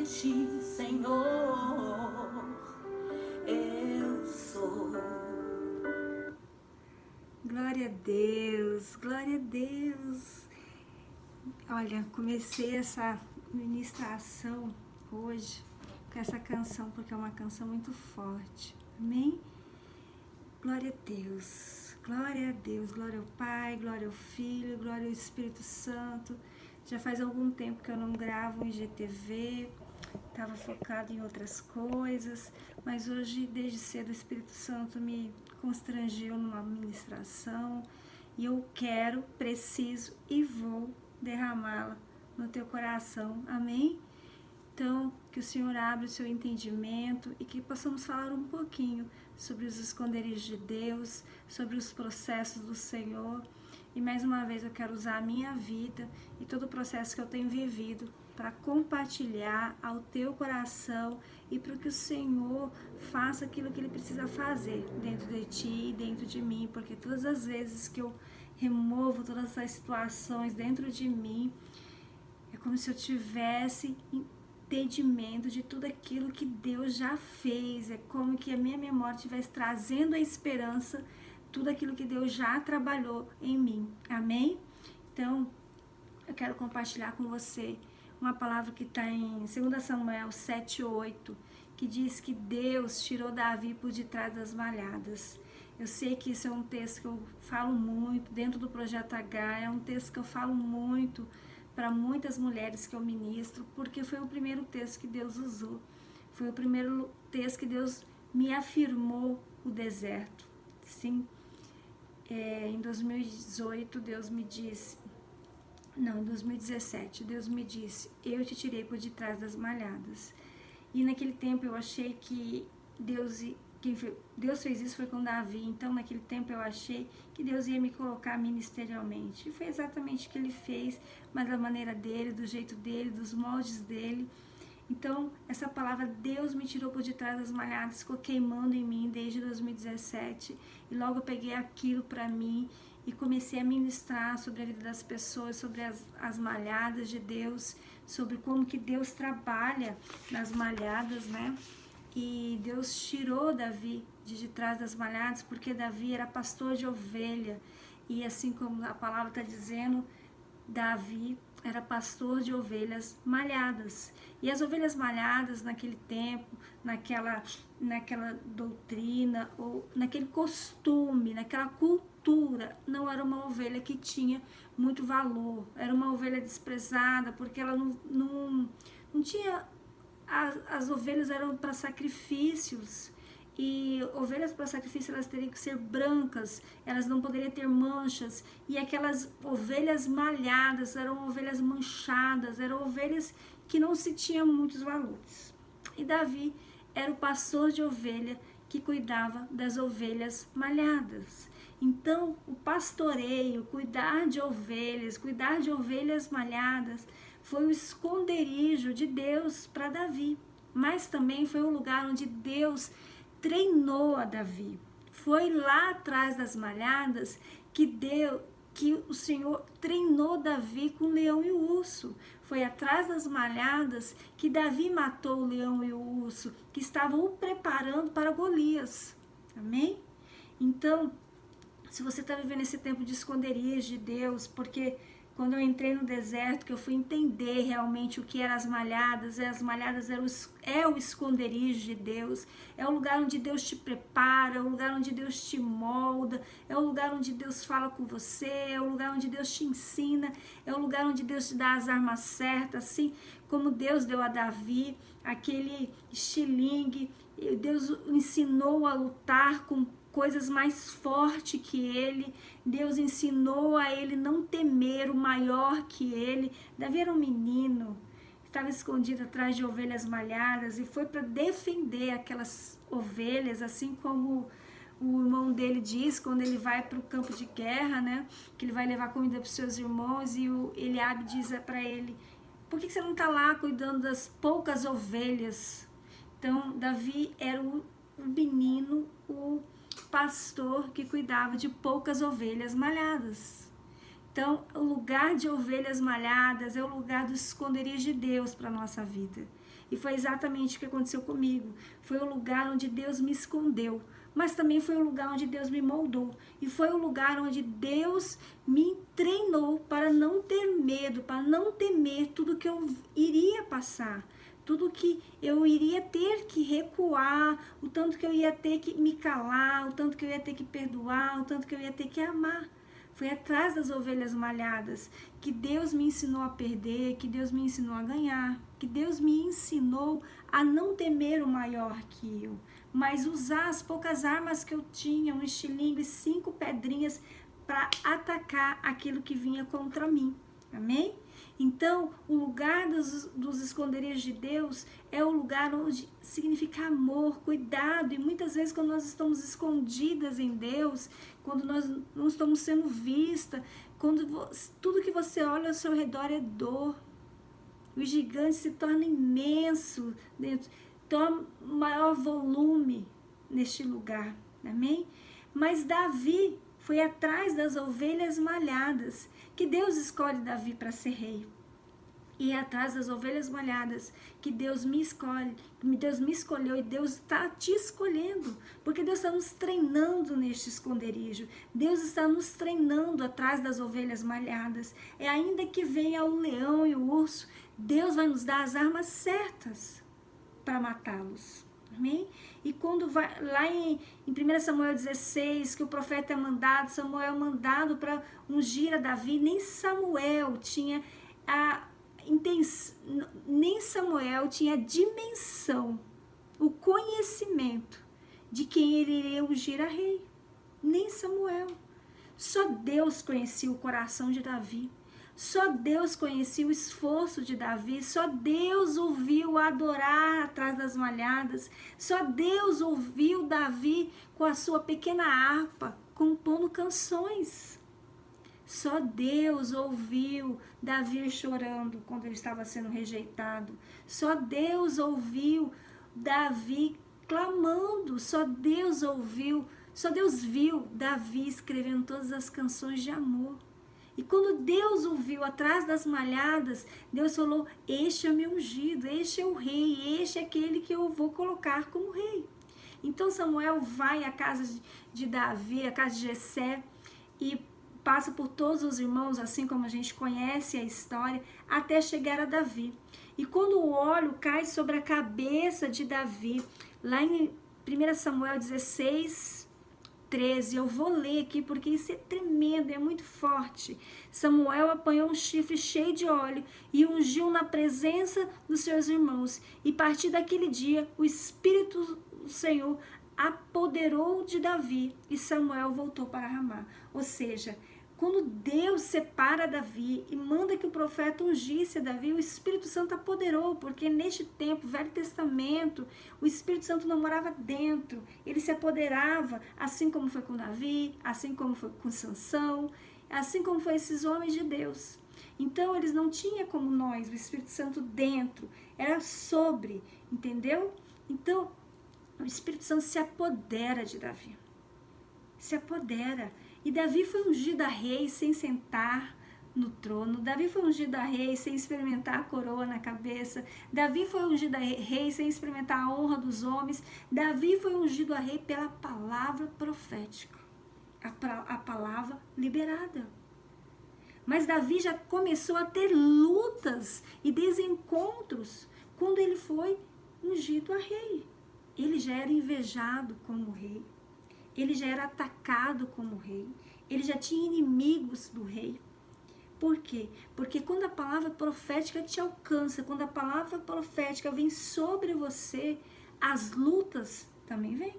ti, Senhor, eu sou. Glória a Deus, glória a Deus. Olha, comecei essa ministração hoje com essa canção, porque é uma canção muito forte. Amém? Glória a Deus, glória a Deus, glória ao Pai, glória ao Filho, glória ao Espírito Santo. Já faz algum tempo que eu não gravo um IGTV, estava focado em outras coisas, mas hoje, desde cedo, o Espírito Santo me constrangiu numa ministração e eu quero, preciso e vou derramá-la no teu coração. Amém? Então, que o Senhor abra o seu entendimento e que possamos falar um pouquinho sobre os esconderijos de Deus, sobre os processos do Senhor. E mais uma vez eu quero usar a minha vida e todo o processo que eu tenho vivido para compartilhar ao teu coração e para que o Senhor faça aquilo que Ele precisa fazer dentro de ti e dentro de mim, porque todas as vezes que eu removo todas essas situações dentro de mim, é como se eu tivesse entendimento de tudo aquilo que Deus já fez, é como que a minha memória estivesse trazendo a esperança, tudo aquilo que Deus já trabalhou em mim, amém? Então, eu quero compartilhar com você uma palavra que está em 2 Samuel 7:8, que diz que Deus tirou Davi por detrás das malhadas. Eu sei que isso é um texto que eu falo muito dentro do Projeto H, é um texto que eu falo muito para muitas mulheres que eu ministro, porque foi o primeiro texto que Deus usou, foi o primeiro texto que Deus me afirmou o deserto. Sim, em 2018 Deus me disse, não, em 2017 Deus me disse, eu te tirei por detrás das malhadas. E naquele tempo eu achei que Deus fez isso foi com Davi, então naquele tempo eu achei que Deus ia me colocar ministerialmente. E foi exatamente o que Ele fez, mas da maneira dEle, do jeito dEle, dos moldes dEle. Então, essa palavra, Deus me tirou por detrás das malhadas, ficou queimando em mim desde 2017. E logo eu peguei aquilo para mim e comecei a ministrar sobre a vida das pessoas, sobre as malhadas de Deus, sobre como que Deus trabalha nas malhadas, né? E Deus tirou Davi de trás das malhadas, porque Davi era pastor de ovelha. E assim como a palavra está dizendo, Davi era pastor de ovelhas malhadas. E as ovelhas malhadas naquele tempo, naquela doutrina, ou naquele costume, naquela cultura, não era uma ovelha que tinha muito valor. Era uma ovelha desprezada, porque ela não tinha... As ovelhas eram para sacrifícios, e ovelhas para sacrifício elas teriam que ser brancas, elas não poderiam ter manchas, e aquelas ovelhas malhadas eram ovelhas manchadas, eram ovelhas que não se tinham muitos valores. E Davi era o pastor de ovelha que cuidava das ovelhas malhadas. Então, o pastoreio, cuidar de ovelhas malhadas, foi o esconderijo de Deus para Davi, mas também foi o lugar onde Deus treinou a Davi. Foi lá atrás das malhadas que o Senhor treinou Davi com o leão e o urso. Foi atrás das malhadas que Davi matou o leão e o urso, que estavam o preparando para Golias. Amém? Então, se você está vivendo esse tempo de esconderijo de Deus, porque quando eu entrei no deserto, que eu fui entender realmente o que eram as malhadas é o esconderijo de Deus, é o lugar onde Deus te prepara, é o lugar onde Deus te molda, é o lugar onde Deus fala com você, é o lugar onde Deus te ensina, é o lugar onde Deus te dá as armas certas, assim como Deus deu a Davi, aquele estilingue, Deus o ensinou a lutar com coisas mais fortes que ele. Deus ensinou a ele não temer o maior que ele. Davi era um menino, estava escondido atrás de ovelhas malhadas e foi para defender aquelas ovelhas, assim como o irmão dele diz quando ele vai para o campo de guerra, né? Que ele vai levar comida para os seus irmãos, e o Eliabe diz para ele: por que você não está lá cuidando das poucas ovelhas? Então, Davi era o menino, o pastor que cuidava de poucas ovelhas malhadas. Então, o lugar de ovelhas malhadas é o lugar do esconderijo de Deus para a nossa vida. E foi exatamente o que aconteceu comigo. Foi o lugar onde Deus me escondeu, mas também foi o lugar onde Deus me moldou. E foi o lugar onde Deus me treinou para não ter medo, para não temer tudo que eu iria passar, tudo que eu iria ter que recuar, o tanto que eu ia ter que me calar, o tanto que eu ia ter que perdoar, o tanto que eu ia ter que amar. Foi atrás das ovelhas malhadas que Deus me ensinou a perder, que Deus me ensinou a ganhar, que Deus me ensinou a não temer o maior que eu, mas usar as poucas armas que eu tinha, um estilingue e 5 pedrinhas para atacar aquilo que vinha contra mim. Amém? Então, o lugar dos esconderijos de Deus é o lugar onde significa amor, cuidado. E muitas vezes quando nós estamos escondidas em Deus, quando nós não estamos sendo vistas, quando tudo que você olha ao seu redor é dor, o gigante se torna imenso, toma maior volume neste lugar. Amém? Mas Davi foi atrás das ovelhas malhadas, que Deus escolhe Davi para ser rei. E é atrás das ovelhas malhadas que Deus me escolhe, Deus me escolheu e Deus está te escolhendo, porque Deus está nos treinando neste esconderijo, Deus está nos treinando atrás das ovelhas malhadas. É ainda que venha o leão e o urso, Deus vai nos dar as armas certas para matá-los. Amém? E quando vai lá em 1 Samuel 16, que o profeta é mandado, Samuel é mandado para ungir a Davi, nem Samuel tinha a dimensão, o conhecimento de quem ele iria ungir a rei. Nem Samuel. Só Deus conhecia o coração de Davi. Só Deus conhecia o esforço de Davi, só Deus ouviu adorar atrás das malhadas, só Deus ouviu Davi com a sua pequena harpa, compondo canções. Só Deus ouviu Davi chorando quando ele estava sendo rejeitado. Só Deus ouviu Davi clamando, só Deus viu Davi escrevendo todas as canções de amor. E quando Deus ouviu atrás das malhadas, Deus falou: este é o meu ungido, este é o rei, este é aquele que eu vou colocar como rei. Então Samuel vai à casa de Davi, à casa de Jessé, e passa por todos os irmãos, assim como a gente conhece a história, até chegar a Davi. E quando o óleo cai sobre a cabeça de Davi, lá em 1 Samuel 16, 13, eu vou ler aqui porque isso é tremendo, é muito forte. Samuel apanhou um chifre cheio de óleo e ungiu na presença dos seus irmãos. E a partir daquele dia, o Espírito do Senhor apoderou de Davi e Samuel voltou para Ramá. Ou seja, quando Deus separa Davi e manda que o profeta ungisse a Davi, o Espírito Santo apoderou, porque neste tempo, Velho Testamento, o Espírito Santo não morava dentro, ele se apoderava, assim como foi com Davi, assim como foi com Sansão, assim como foi esses homens de Deus. Então, eles não tinham como nós, o Espírito Santo dentro, era sobre, entendeu? Então, o Espírito Santo se apodera de Davi, se apodera. E Davi foi ungido a rei sem sentar no trono. Davi foi ungido a rei sem experimentar a coroa na cabeça. Davi foi ungido a rei sem experimentar a honra dos homens. Davi foi ungido a rei pela palavra profética, a palavra liberada. Mas Davi já começou a ter lutas e desencontros quando ele foi ungido a rei. Ele já era invejado como rei. Ele já era atacado como rei. Ele já tinha inimigos do rei. Por quê? Porque quando a palavra profética te alcança, quando a palavra profética vem sobre você, as lutas também vêm.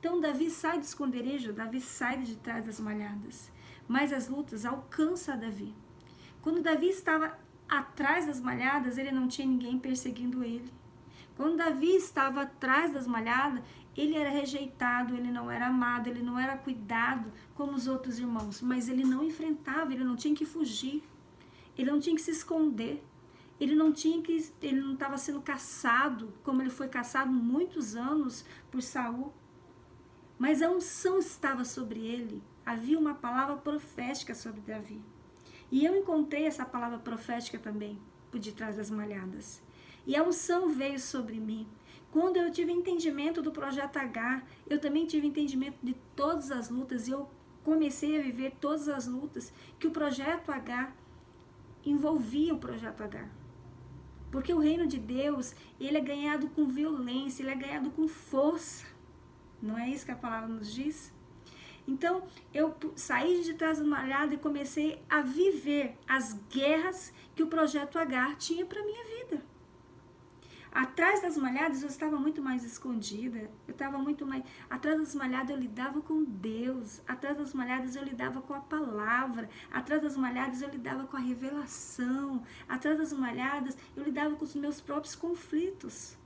Então Davi sai do esconderijo, Davi sai de trás das malhadas. Mas as lutas alcançam Davi. Quando Davi estava atrás das malhadas, ele não tinha ninguém perseguindo ele. Quando Davi estava atrás das malhadas, ele era rejeitado, ele não era amado, ele não era cuidado como os outros irmãos. Mas ele não enfrentava, ele não tinha que fugir, ele não tinha que se esconder, ele não estava sendo caçado, como ele foi caçado muitos anos por Saul. Mas a unção estava sobre ele, havia uma palavra profética sobre Davi. E eu encontrei essa palavra profética também, por detrás das malhadas. E a unção veio sobre mim. Quando eu tive entendimento do Projeto H, eu também tive entendimento de todas as lutas, e eu comecei a viver todas as lutas que o Projeto H envolvia o Projeto H. Porque o reino de Deus, ele é ganhado com violência, ele é ganhado com força. Não é isso que a palavra nos diz? Então, eu saí de trás do malhado e comecei a viver as guerras que o Projeto H tinha para minha vida. Atrás das malhadas eu estava muito mais escondida, eu estava muito mais... Atrás das malhadas eu lidava com Deus, atrás das malhadas eu lidava com a palavra, atrás das malhadas eu lidava com a revelação, atrás das malhadas eu lidava com os meus próprios conflitos.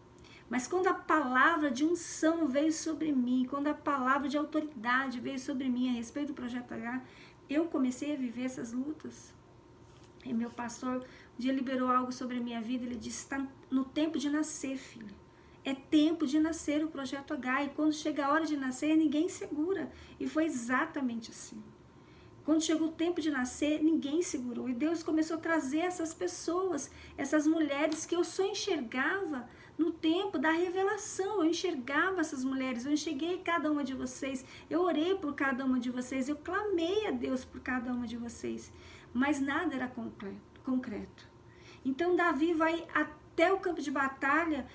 Mas quando a palavra de unção veio sobre mim, quando a palavra de autoridade veio sobre mim a respeito do Projeto H, eu comecei a viver essas lutas. E meu pastor um dia liberou algo sobre a minha vida, ele disse, está no tempo de nascer, filho. É tempo de nascer o Projeto H, e quando chega a hora de nascer, ninguém segura. E foi exatamente assim. Quando chegou o tempo de nascer, ninguém segurou. E Deus começou a trazer essas pessoas, essas mulheres que eu só enxergava no tempo da revelação. Eu enxergava essas mulheres, eu enxerguei cada uma de vocês, eu orei por cada uma de vocês, eu clamei a Deus por cada uma de vocês. Mas nada era concreto. Então Davi vai até o campo de batalha,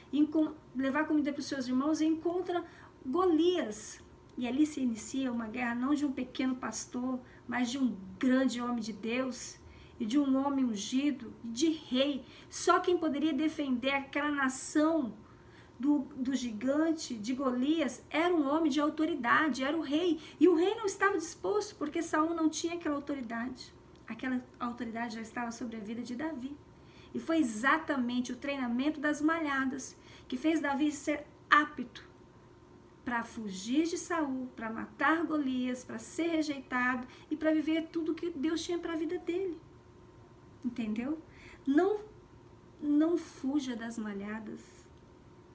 levar comida para os seus irmãos, e encontra Golias. E ali se inicia uma guerra não de um pequeno pastor, mas de um grande homem de Deus, e de um homem ungido, de rei. Só quem poderia defender aquela nação do gigante, de Golias, era um homem de autoridade, era o rei. E o rei não estava disposto, porque Saul não tinha aquela autoridade. Aquela autoridade já estava sobre a vida de Davi. E foi exatamente o treinamento das malhadas que fez Davi ser apto para fugir de Saul, para matar Golias, para ser rejeitado e para viver tudo que Deus tinha para a vida dele. Entendeu? Não fuja das malhadas.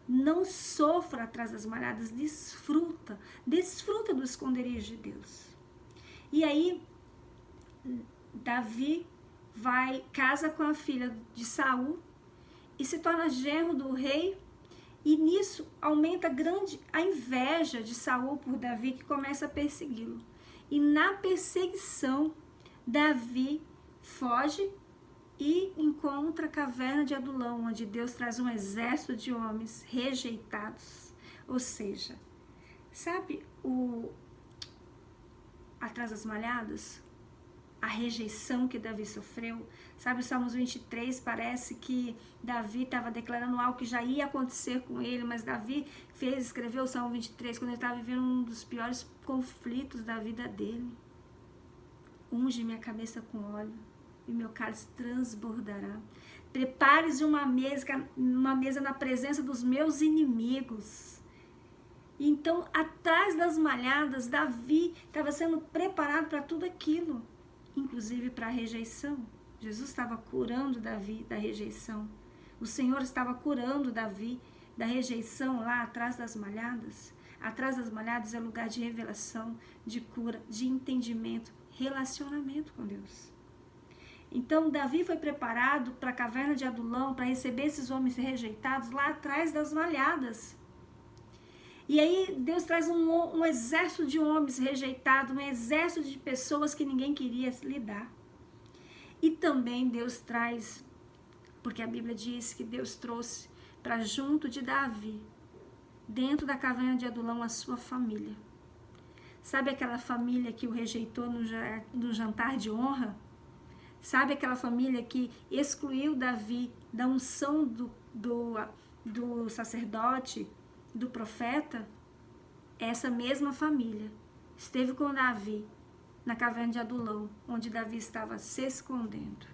Não sofra atrás das malhadas. Desfruta do esconderijo de Deus. E aí Davi casa com a filha de Saul e se torna genro do rei, e nisso aumenta grande a inveja de Saul por Davi, que começa a persegui-lo. E na perseguição, Davi foge e encontra a caverna de Adulão, onde Deus traz um exército de homens rejeitados. Ou seja, sabe atrás das malhadas? A rejeição que Davi sofreu. Sabe, o Salmos 23 parece que Davi estava declarando algo que já ia acontecer com ele, mas Davi escreveu o Salmo 23 quando ele estava vivendo um dos piores conflitos da vida dele. Unge minha cabeça com óleo e meu cálice transbordará. Prepares uma mesa na presença dos meus inimigos. Então, atrás das malhadas, Davi estava sendo preparado para tudo aquilo, inclusive para a rejeição. Jesus estava curando Davi da rejeição. O Senhor estava curando Davi da rejeição lá atrás das malhadas. Atrás das malhadas é lugar de revelação, de cura, de entendimento, relacionamento com Deus. Então Davi foi preparado para a caverna de Adulão, para receber esses homens rejeitados lá atrás das malhadas. E aí Deus traz um exército de homens rejeitados, um exército de pessoas que ninguém queria lidar. E também Deus traz, porque a Bíblia diz que Deus trouxe para junto de Davi, dentro da caverna de Adulão, a sua família. Sabe aquela família que o rejeitou no jantar de honra? Sabe aquela família que excluiu Davi da unção do sacerdote, do profeta? Essa mesma família esteve com Davi na caverna de Adulão, onde Davi estava se escondendo.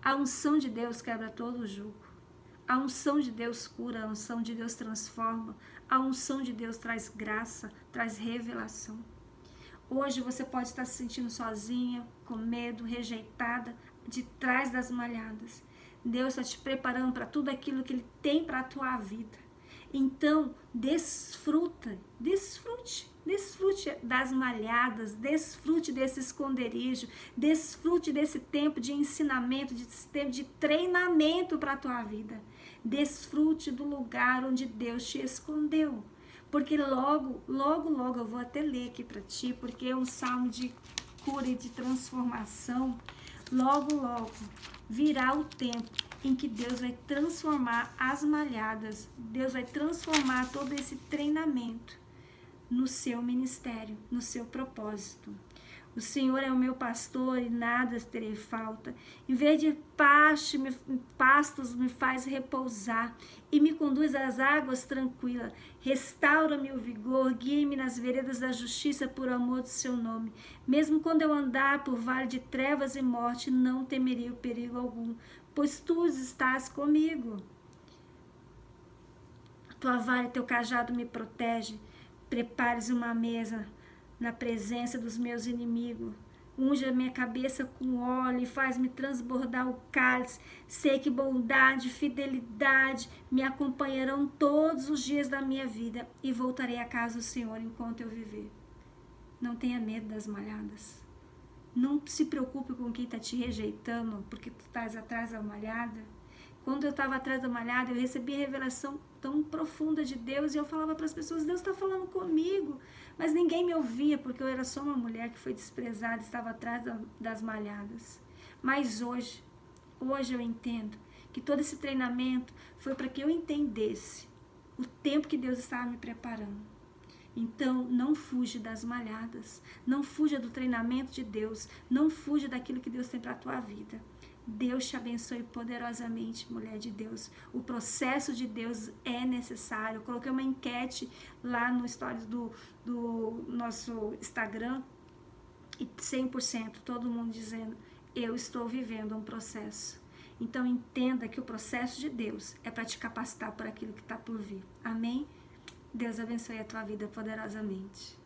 A unção de Deus quebra todo o jugo. A unção de Deus cura, a unção de Deus transforma, a unção de Deus traz graça, traz revelação. Hoje você pode estar se sentindo sozinha, com medo, rejeitada, de trás das malhadas. Deus está te preparando para tudo aquilo que Ele tem para a tua vida. Então, desfrute Desfrute das malhadas, desfrute desse esconderijo, desfrute desse tempo de ensinamento, desse tempo de treinamento para a tua vida. Desfrute do lugar onde Deus te escondeu. Porque logo eu vou até ler aqui para ti, porque é um salmo de cura e de transformação. Logo virá o tempo em que Deus vai transformar as malhadas, Deus vai transformar todo esse treinamento no seu ministério, no seu propósito. O Senhor é o meu pastor e nada terei falta. Em vez de pastos me faz repousar e me conduz às águas tranquilas. Restaura-me o vigor, guia-me nas veredas da justiça por amor do seu nome. Mesmo quando eu andar por vale de trevas e morte, não temerei o perigo algum, pois tu estás comigo. Tua vara e teu cajado me protege. Prepares uma mesa na presença dos meus inimigos. Unge a minha cabeça com óleo e faz-me transbordar o cálice. Sei que bondade e fidelidade me acompanharão todos os dias da minha vida e voltarei à casa do Senhor enquanto eu viver. Não tenha medo das malhadas. Não se preocupe com quem está te rejeitando porque tu estás atrás da malhada. Quando eu estava atrás da malhada, eu recebi a revelação tão profunda de Deus e eu falava para as pessoas, Deus está falando comigo. Mas ninguém me ouvia porque eu era só uma mulher que foi desprezada, estava atrás das malhadas. Mas hoje eu entendo que todo esse treinamento foi para que eu entendesse o tempo que Deus estava me preparando. Então, não fuja das malhadas, não fuja do treinamento de Deus, não fuja daquilo que Deus tem para a tua vida. Deus te abençoe poderosamente, mulher de Deus. O processo de Deus é necessário. Eu coloquei uma enquete lá no stories do nosso Instagram e 100% todo mundo dizendo, eu estou vivendo um processo. Então entenda que o processo de Deus é para te capacitar por aquilo que está por vir. Amém? Deus abençoe a tua vida poderosamente.